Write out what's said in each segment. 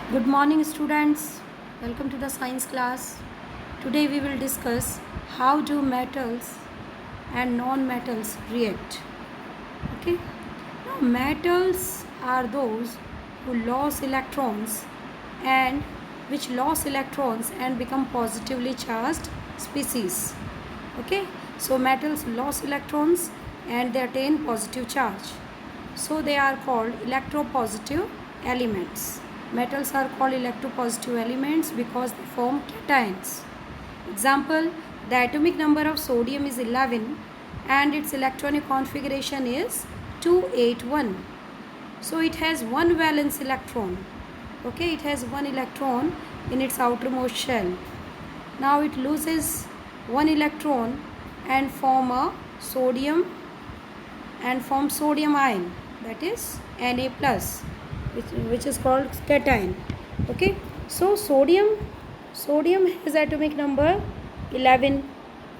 Good morning, students. Welcome to the science class. Today we will discuss how do metals and non-metals react. Okay. Now metals are those who lose electrons and which lose electrons and become positively charged species. Okay. So metals lose electrons and they attain positive charge. So they are called electropositive elements. Metals are called electropositive elements because they form cations. Example, the atomic number of sodium is 11 and its electronic configuration is 281. So it has one valence electron. Okay, it has one electron in its outermost shell. Now it loses one electron and form sodium ion, that is Na plus, which is called cation. Okay, so sodium has atomic number 11,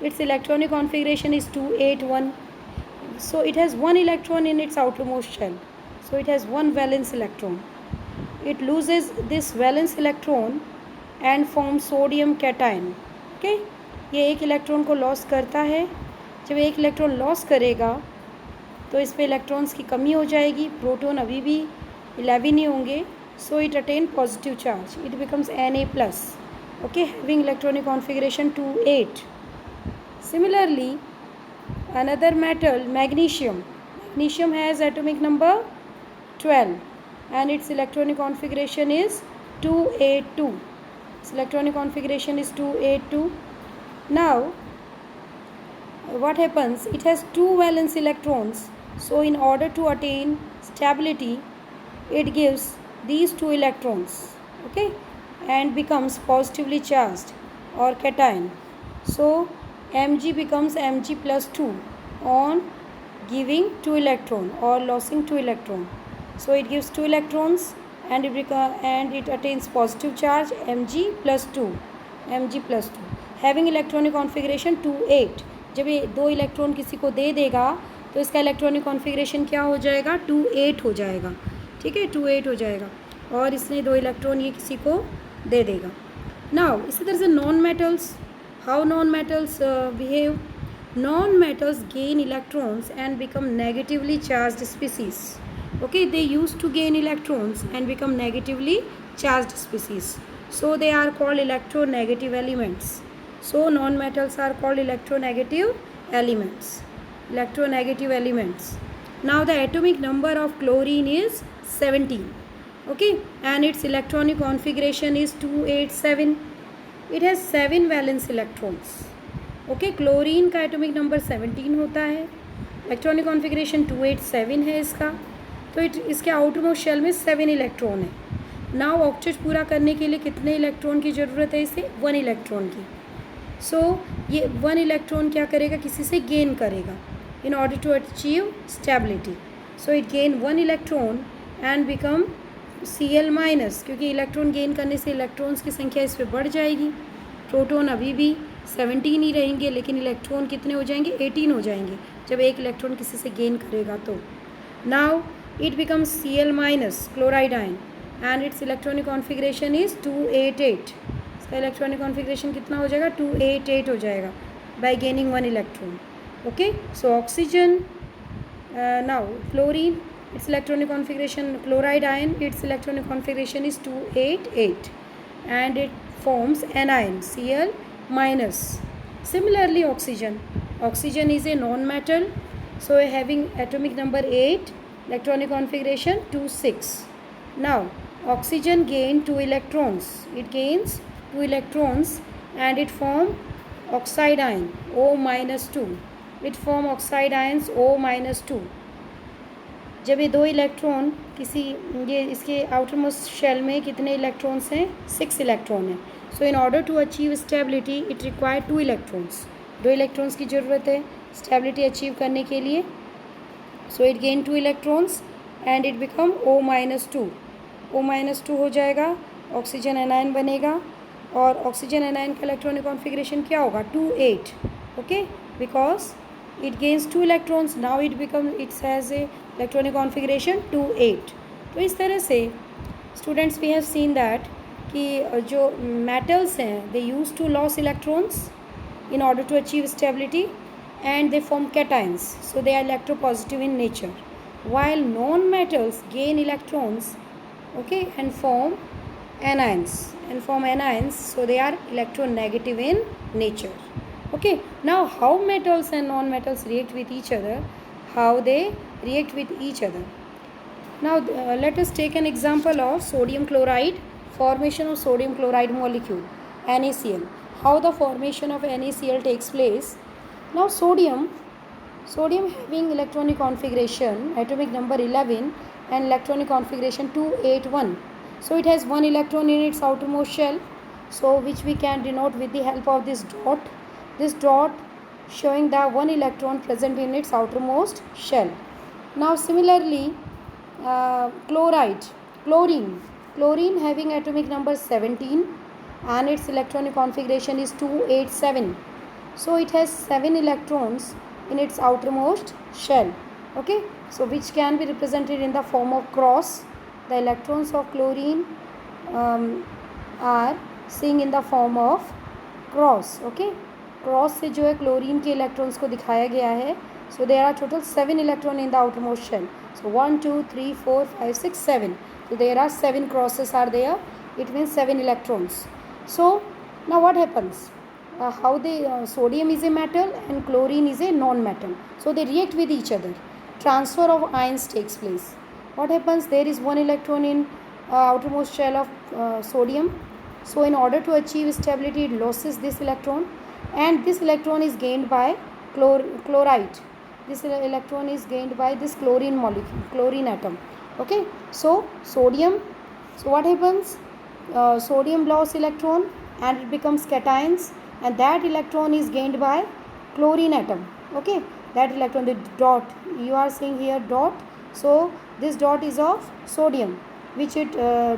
its electronic configuration is 281. So it has one electron in its outermost shell, so it has one valence electron. It loses this valence electron and forms sodium cation. Okay, ये एक electron को loss करता है. जब एक electron loss करेगा तो इस पे इलेक्ट्रॉन्स की कमी हो जाएगी. प्रोटॉन अभी भी 11 ही होंगे. So it attain positive charge. It becomes Na plus. Okay, having electronic configuration 2,8. Similarly another metal, magnesium has atomic number 12 and its electronic configuration is 282. Its electronic configuration is 282. Now what happens, it has two valence electrons, so in order to attain stability it gives these two electrons, okay, and becomes positively charged or cation. So Mg becomes Mg plus 2 on giving 2 electron or losing 2 electron. So it gives 2 electrons and it attains positive charge Mg plus 2, having electronic configuration 2,8. जब ये दो electron किसी को दे देगा तो इसका electronic configuration क्या हो जाएगा, 2,8 हो जाएगा. ठीक है, 2,8 हो जाएगा और इसने दो इलेक्ट्रॉन ये किसी को दे देगा. नाउ इसी तरह से non metals, how non-metals behave. Non-metals gain electrons and become negatively charged species. Okay, they used to gain electrons and become negatively charged species, so they are called electronegative elements. So non-metals are called electronegative elements. Now the atomic number of chlorine is 17. Okay, and its electronic configuration is 287. It has 7 valence electrons. Okay, chlorine का atomic number 17 होता है, electronic configuration 287 है इसका. तो इसके outer most shell में 7 electron है. Now octet पूरा करने के लिए कितने इलेक्ट्रॉन की ज़रूरत है इसे, 1 इलेक्ट्रॉन की. सो ये 1 इलेक्ट्रॉन क्या करेगा, किसी से गेन करेगा in order to achieve stability. So it gain 1 electron and become Cl minus, क्योंकि इलेक्ट्रॉन गेन करने से इलेक्ट्रॉन्स की संख्या इस पर बढ़ जाएगी. प्रोटॉन अभी भी 17 ही रहेंगे लेकिन इलेक्ट्रॉन कितने हो जाएंगे, 18 हो जाएंगे जब एक इलेक्ट्रॉन किसी से गेन करेगा तो. Now it becomes Cl minus chloride ion and it's electronic configuration is 288. इसका इलेक्ट्रॉनिक कॉन्फ़िगरेशन कितना हो जाएगा, 288 हो जाएगा bye gaining 1 electron. Okay, so oxygen, now chlorine, its electronic configuration, chloride ion, its electronic configuration is 288 and it forms anion Cl minus. Similarly oxygen is a non-metal, so having atomic number 8, electronic configuration 26. Now oxygen gain 2 electrons, it gains 2 electrons and it form oxide ion O minus 2. It form oxide ions O minus 2. जब ये दो electron किसी, ये इसके outer most shell में कितने electrons हैं, 6 electron हैं. So in order to achieve stability it require 2 electrons. 2 electrons की ज़रूरत है स्टेबिलिटी अचीव करने के लिए. So it gain 2 electrons and it become O minus 2. O minus 2 हो जाएगा, ऑक्सीजन एनायन बनेगा और ऑक्सीजन एनायन का इलेक्ट्रॉनिक कॉन्फ़िगरेशन क्या होगा, 2,8. Okay, because it gains 2 electrons, now it has a electronic configuration 2,8. तो इस तरह से students we have seen that कि जो मेटल्स हैं they use to loss electrons in order to achieve stability, and they form cations, so they are electropositive in nature, while non-metals gain electrons, okay, and form anions, so they are electronegative in nature. Okay, now how metals and non-metals react with each other, how they react with each other. Now let us take an example of sodium chloride, formation of sodium chloride molecule, NaCl. How the formation of NaCl takes place. Now sodium having electronic configuration atomic number 11 and electronic configuration 281. So it has one electron in its outermost shell, so which we can denote with the help of this dot showing the one electron present in its outermost shell. Now similarly chlorine having atomic number 17 and its electronic configuration is 287. So it has 7 electrons in its outermost shell. Okay, so which can be represented in the form of cross. The electrons of chlorine are seen in the form of cross. Okay, cross से जो है chlorine के electrons को दिखाया गया है. So there are total 7 electrons in the outermost shell. So 1 2 3 4 5 6 7. So there are 7 crosses are there. It means 7 electrons. So now what happens, how they sodium is a metal and chlorine is a non-metal, so they react with each other. Transfer of ions takes place. What happens, there is one electron in outermost shell of sodium, so in order to achieve stability it loses this electron, and this electron is gained by chloride. This electron is gained by this chlorine molecule, chlorine atom. Okay, so what happens, sodium loss electron and it becomes cations, and that electron is gained by chlorine atom. Okay, that electron, the dot you are seeing here, dot, so this dot is of sodium which it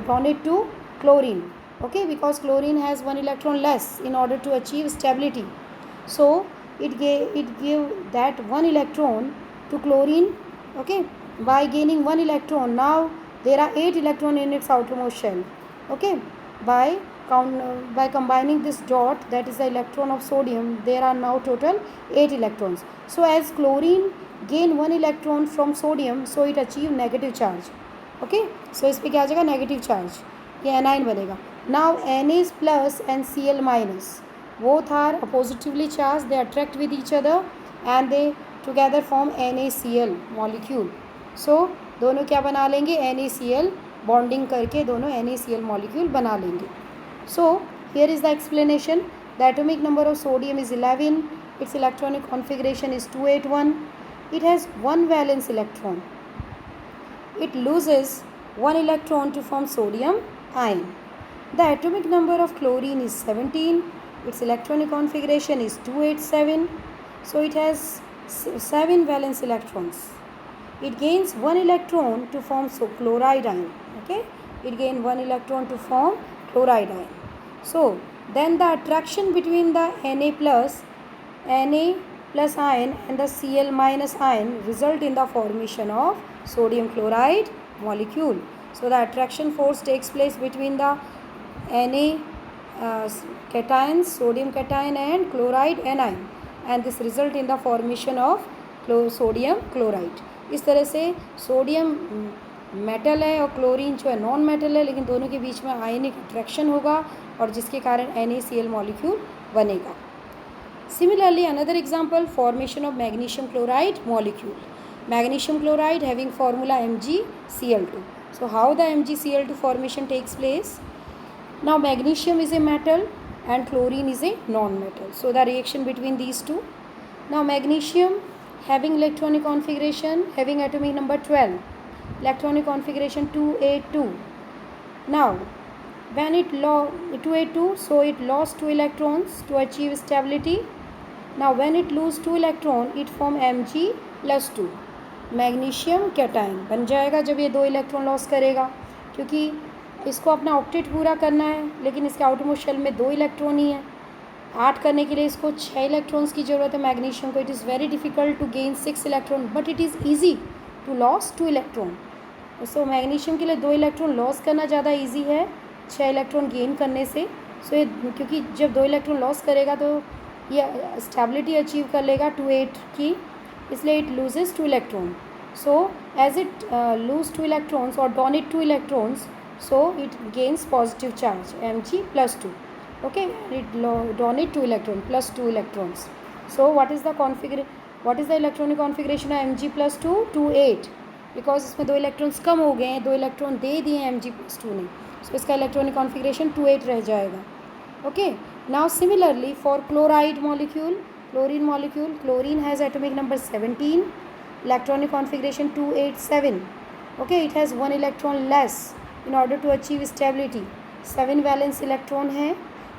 donate to chlorine. Okay, because chlorine has one electron less in order to achieve stability, so it gave that one electron to chlorine. Okay, by gaining one electron, now there are 8 electrons in its outermost shell. Okay, by combining this dot, that is the electron of sodium, there are now total 8 electrons. So as chlorine gain one electron from sodium, so it achieve negative charge. Okay, so इस पे क्या आ जाएगा, negative charge, ये A9 बनेगा. Now Na plus and Cl minus both are oppositively charged, they attract with each other and they together form NaCl molecule. So दोनों क्या बना लेंगे, NaCl बॉन्डिंग करके दोनों NaCl मॉलिक्यूल बना लेंगे. So here is the explanation. The atomic number of sodium is 11. Its electronic configuration is 281. It has one valence electron. It loses one electron to form sodium ion. The atomic number of chlorine is 17. Its electronic configuration is 287. So it has 7 valence electrons. It gains one electron to form chloride ion. Okay, it gains one electron to form chloride ion. So then the attraction between the Na plus ion and the Cl minus ion result in the formation of sodium chloride molecule. So the attraction force takes place between the Na cations, sodium cation and chloride anion, and this result in the formation of sodium chloride. इस तरह से sodium metal है और chlorine जो है non metal है, लेकिन दोनों के बीच में आयनिक अट्रैक्शन होगा और जिसके कारण NaCl मॉलिक्यूल बनेगा. Similarly another example, formation of magnesium chloride molecule. Magnesium chloride having formula MgCl2. So how the MgCl2 formation takes place? Now magnesium is a metal and chlorine is a non-metal, so the reaction between these two. Now magnesium having electronic configuration having atomic number 12, electronic configuration 282. Now when it 282, so it lost 2 electrons to achieve stability. Now when it lose 2 electron, it form Mg+2, magnesium cation बन जाएगा जब ये 2 electron loss करेगा, क्योंकि इसको अपना octet पूरा करना है, लेकिन इसके आउटरमोस्ट शेल में 2 इलेक्ट्रॉन ही है. 8 करने के लिए इसको 6 इलेक्ट्रॉन्स की ज़रूरत है मैग्नीशियम को. It is very difficult to gain 6 electron, but it is easy to loss 2 electron. So magnesium के लिए 2 इलेक्ट्रॉन लॉस करना ज़्यादा इजी है 6 इलेक्ट्रॉन गेन करने से। सो ये क्योंकि जब 2 इलेक्ट्रॉन लॉस करेगा तो ये स्टेबिलिटी अचीव कर लेगा 2-8 की, इसलिए it loses 2 electron. So as it lose 2 electrons और donate 2 electrons, so it gains positive charge Mg+2. Okay, it donate 2 electron plus 2 electrons. So what is the electronic configuration of Mg+2? 2-8, because इसमें 2 electrons कम हो गए हैं, 2 electron दे दिए हैं Mg+2 ने, so इसका electronic configuration 2-8 रह जाएगा। Okay, now similarly for chloride molecule, chlorine molecule, chlorine has atomic number 17, electronic configuration 2-8-7. Okay, it has 1 electron less in order to achieve stability. 7 valence electron है,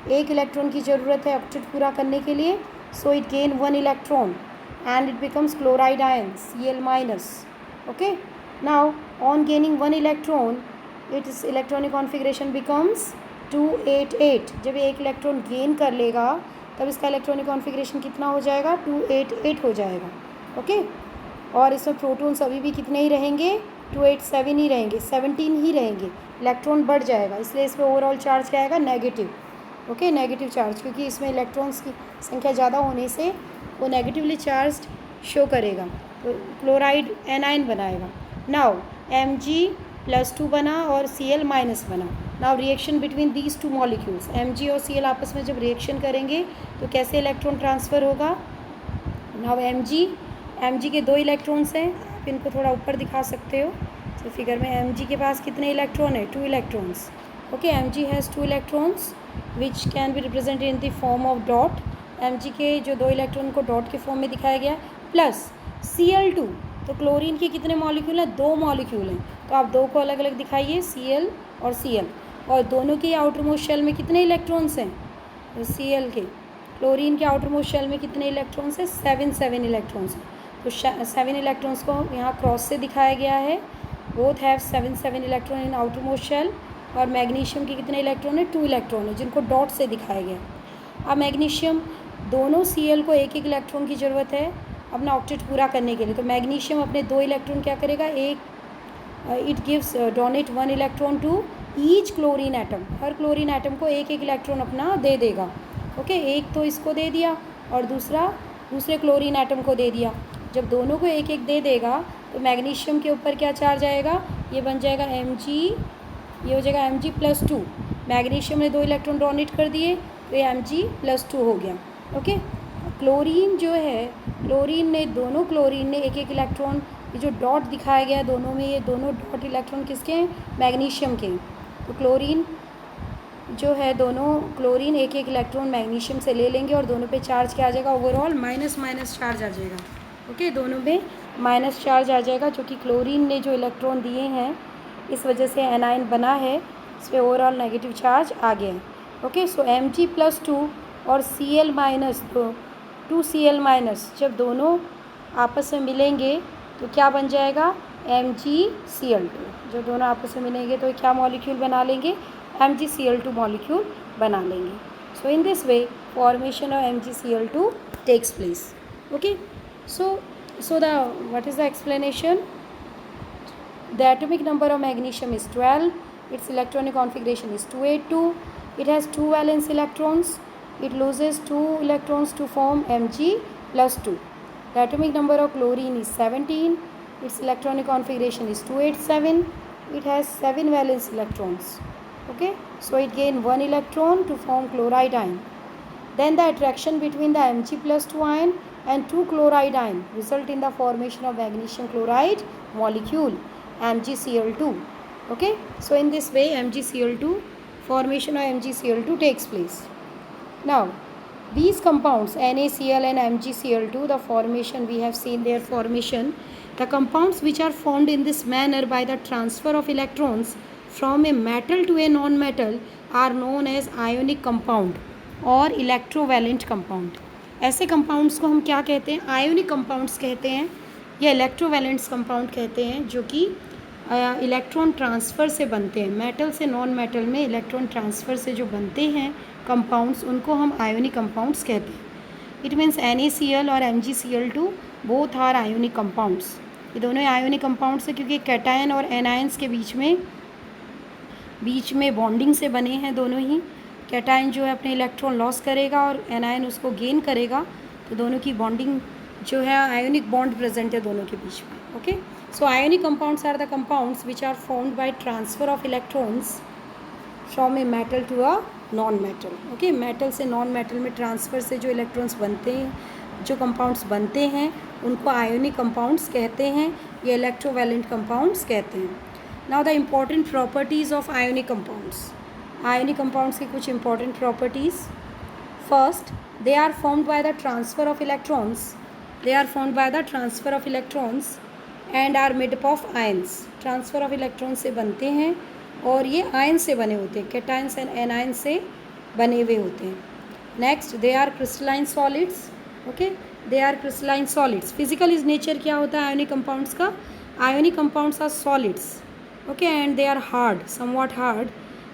1 electron की ज़रूरत है octet पूरा करने के लिए। So it gain 1 electron and it becomes chloride ion Cl-। Okay, now on gaining 1 electron it's electronic configuration becomes 2-8-8। जब 1 electron gain कर लेगा तब इसका इलेक्ट्रॉनिक कॉन्फ़िगरेशन कितना हो जाएगा? 2-8-8 हो जाएगा। ओके, और इसमें प्रोटॉन्स अभी भी कितने ही रहेंगे? 2-8-7 ही रहेंगे, 17 ही रहेंगे, इलेक्ट्रॉन बढ़ जाएगा, इसलिए इसमें ओवरऑल चार्ज क्या आएगा? नेगेटिव। ओके, नेगेटिव चार्ज, क्योंकि इसमें इलेक्ट्रॉन्स की संख्या ज़्यादा होने से वो नेगेटिवली चार्ज शो करेगा, तो क्लोराइड एनाइन बनाएगा। नाउ Mg+2 बना और Cl- बना। Now reaction between these 2 molecules, Mg और Cl आपस में जब रिएक्शन करेंगे तो कैसे इलेक्ट्रॉन ट्रांसफ़र होगा? नाउ Mg के 2 इलेक्ट्रॉन्स हैं, आप इनको थोड़ा ऊपर दिखा सकते हो। तो फिगर में Mg के पास कितने इलेक्ट्रॉन है? 2 electrons. Okay, Mg has 2 electrons which can be represented in the form of dot. Mg के जो 2 इलेक्ट्रॉन को डॉट के फॉर्म में दिखाया गया, प्लस Cl2। तो क्लोरीन के कितने मॉलिक्यूल हैं? 2 मॉलिक्यूल हैं, तो आप 2 को अलग अलग दिखाइए, Cl और Cl। और दोनों के आउटर मोस्ट शेल में कितने इलेक्ट्रॉन्स हैं? तो Cl के, क्लोरीन के आउटर मोस्ट शेल में कितने इलेक्ट्रॉन्स हैं? 7 इलेक्ट्रॉन्स हैं। तो 7 इलेक्ट्रॉन्स को यहाँ क्रॉस से दिखाया गया है, both have 7 electron in outer most shell. और मैग्नीशियम के कितने इलेक्ट्रॉन है? 2 इलेक्ट्रॉन है, जिनको डॉट से दिखाया गया। अब मैग्नीशियम, दोनों Cl को 1-1 इलेक्ट्रॉन की ज़रूरत है अपना ऑक्टेट पूरा करने के लिए, तो मैग्नीशियम अपने 2 इलेक्ट्रॉन क्या करेगा? It gives donate 1 electron to each chlorine atom, हर क्लोरीन एटम को 1-1 इलेक्ट्रॉन अपना दे देगा। ओके, एक तो इसको दे दिया और दूसरे क्लोरीन एटम को दे दिया। जब दोनों को 1-1 दे देगा तो मैग्नीशियम के ऊपर क्या चार्ज आएगा? ये बन जाएगा Mg, ये हो जाएगा Mg+2। मैग्नीशियम ने 2 इलेक्ट्रॉन डोनेट कर दिए तो ये Mg+2 हो गया। ओके, क्लोरीन जो है, दोनों क्लोरीन ने 1-1 इलेक्ट्रॉन, ये जो डॉट दिखाया गया दोनों में, ये दोनों डॉट इलेक्ट्रॉन किसके हैं? मैग्नीशियम के। तो क्लोरीन जो है, दोनों क्लोरीन 1-1 इलेक्ट्रॉन मैग्नीशियम से ले लेंगे और दोनों पे चार्ज क्या आ जाएगा? ओवरऑल माइनस चार्ज आ जाएगा। ओके, दोनों में माइनस चार्ज आ जाएगा, जो कि क्लोरीन ने जो इलेक्ट्रॉन दिए हैं इस वजह से एनाइन बना है, इस पर ओवरऑल नेगेटिव चार्ज आ गया है। ओके, सो Mg+2 और Cl-, तो 2Cl-, जब दोनों आपस में मिलेंगे तो क्या बन जाएगा? MgCl2। जब दोनों आपस में मिलेंगे तो क्या मॉलिक्यूल बना लेंगे? MgCl2 मॉलिक्यूल बना लेंगे। So in this way formation of MgCl2 takes place. Okay, so the what is the explanation? The atomic number of magnesium is 12. Its electronic configuration is 2-8-2. It has 2 valence electrons. It loses 2 electrons to form Mg+2. The atomic number of chlorine is 17. Its electronic configuration is 2-8-7. It has 7 valence electrons. Okay, so it gains 1 electron to form chloride ion. Then the attraction between the Mg+2 ion and 2 chloride ion result in the formation of magnesium chloride molecule MgCl2. Okay, so in this way formation of MgCl2 takes place. Now these compounds NaCl and MgCl2, the formation we have seen their formation. The compounds which are formed in this manner by the transfer of electrons from a metal to a non-metal are known as ionic compound और electrovalent compound. ऐसे compounds को हम क्या कहते हैं? Ionic compounds कहते हैं या इलेक्ट्रोवैलेंट्स कंपाउंड कहते हैं, जो कि इलेक्ट्रॉन ट्रांसफ़र से बनते हैं। मेटल से नॉन मेटल में इलेक्ट्रॉन ट्रांसफ़र से जो बनते हैं कंपाउंड्स, उनको हम आयोनिक कंपाउंड्स कहते हैं। इट मीन्स NaCl और MgCl2 both are ionic compounds. ये दोनों आयोनिक कंपाउंड्स है क्योंकि कैटायन और एनायंस के बीच में बॉन्डिंग से बने हैं दोनों ही। कैटायन जो है अपने इलेक्ट्रॉन लॉस करेगा और एनायन उसको गेन करेगा, तो दोनों की बॉन्डिंग जो है आयोनिक बॉन्ड प्रेजेंट है दोनों के बीच में। Okay, so ionic compounds are the compounds which are formed by transfer of electrons from a metal to a non metal. Okay, metal से नॉन मेटल में ट्रांसफ़र से जो इलेक्ट्रॉन्स बनते हैं, जो कंपाउंड्स बनते हैं, उनको आयोनिक कंपाउंड्स कहते हैं, ये इलेक्ट्रोवैलेंट कंपाउंड्स कहते हैं। Now the important properties of ionic compounds. Ionic compounds की कुछ important properties. First, they are formed by the transfer of electrons. They are formed by the transfer of electrons and are made up of ions. Transfer of electrons से बनते हैं और ये ion से बने होते हैं, कैटायंस एंड एनायंस से बने हुए होते हैं। Next, they are crystalline solids. Okay, they are crystalline solids. Physical is nature क्या होता है आयोनिक कंपाउंड्स का? Ionic compounds are solids, okay, and they are hard, somewhat hard,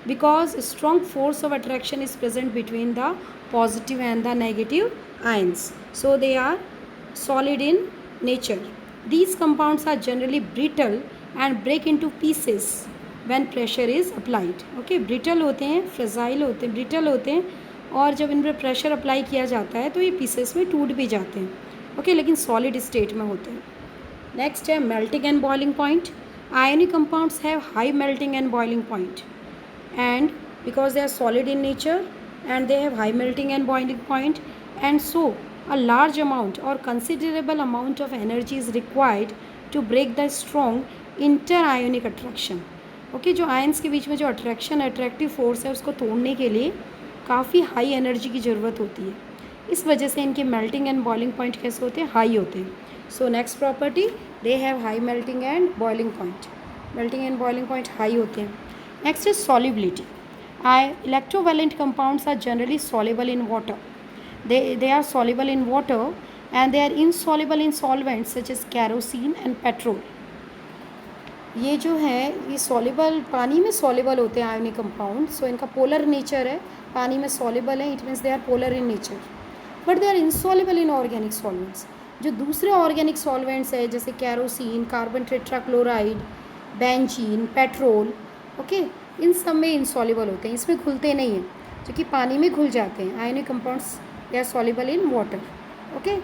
because strong force of attraction is present between the positive and the negative ions, so they are solid in nature. These compounds are generally brittle and break into pieces when pressure is applied. Okay, brittle होते हैं, fragile होते हैं, brittle होते हैं, और जब इन पर pressure apply किया जाता है तो ये पीसेस में टूट भी जाते हैं। ओके, लेकिन सॉलिड स्टेट में होते हैं। नेक्स्ट है melting and boiling point. Ionic compounds have high melting and boiling point, and because they are solid in nature and they have high melting and boiling point, and so a large amount or considerable amount of energy is required to break the strong interionic attraction. Okay, जो ions के बीच में जो attractive force है उसको तोड़ने के लिए काफ़ी हाई एनर्जी की ज़रूरत होती है। इस वजह से इनके मेल्टिंग एंड बॉइलिंग पॉइंट कैसे होते हैं? हाई होते हैं। So next property, they have high melting and boiling point. Melting and boiling point high होते हैं। Next is solubility. Electrovalent compounds are generally soluble in water. They are soluble in water and they are insoluble in solvents such as kerosene and petrol. ये जो है ये soluble, पानी में soluble होते हैं आयोनिक कंपाउंड, सो इनका पोलर नेचर है, पानी में soluble है, it means they are polar in nature, but they are insoluble in organic solvents. जो दूसरे ऑर्गेनिक सॉल्वेंट्स है जैसे kerosene, carbon tetrachloride, benzene, petrol, okay, इन सब में इनसॉल्युबल होते हैं, इसमें घुलते नहीं हैं, जो कि पानी में घुल जाते हैं। Ionic compounds they are soluble in water. Okay,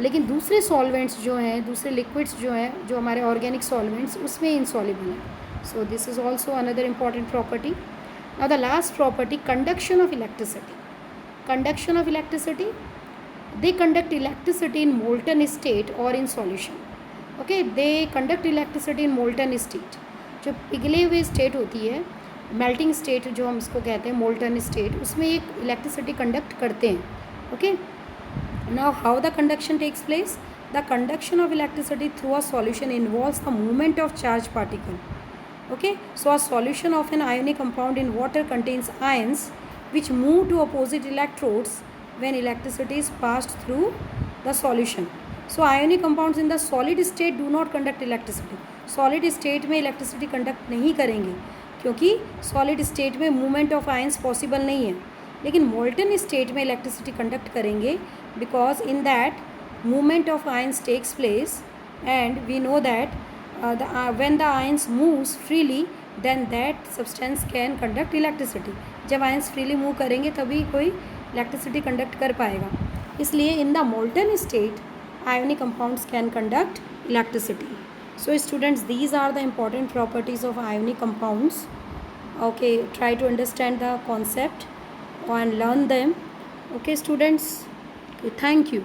लेकिन दूसरे सॉल्वेंट्स जो हैं, दूसरे लिक्विड्स जो हैं, जो हमारे ऑर्गेनिक सॉल्वेंट्स, उसमें इनसॉल्युबल हैं। So this is also another important property. Now the last property, conduction of electricity. Conduction of electricity, they conduct electricity in molten state or in solution. Okay, they conduct electricity in molten state. जो पिघले हुए state होती है, melting state जो हम इसको कहते हैं, मोल्टन स्टेट, उसमें एक इलेक्ट्रिसिटी कंडक्ट करते हैं। Okay, now how the conduction takes place? The conduction of electricity through a solution involves the movement of charge particle. Okay, so a solution of an ionic compound in water contains ions which move to opposite electrodes when electricity is passed through the solution. So ionic compounds in the solid state do not conduct electricity. Solid state में electricity conduct नहीं करेंगे क्योंकि solid state में movement of ions possible नहीं है, लेकिन molten state में electricity conduct करेंगे because in that movement of ions takes place and we know that when the ions moves freely then that substance can conduct electricity. जब ions freely move करेंगे तभी कोई electricity conduct कर पाएगा, इसलिए in the molten state ionic compounds can conduct electricity. So students, these are the important properties of ionic compounds. Okay, try to understand the concept and learn them. Okay students, okay, thank you.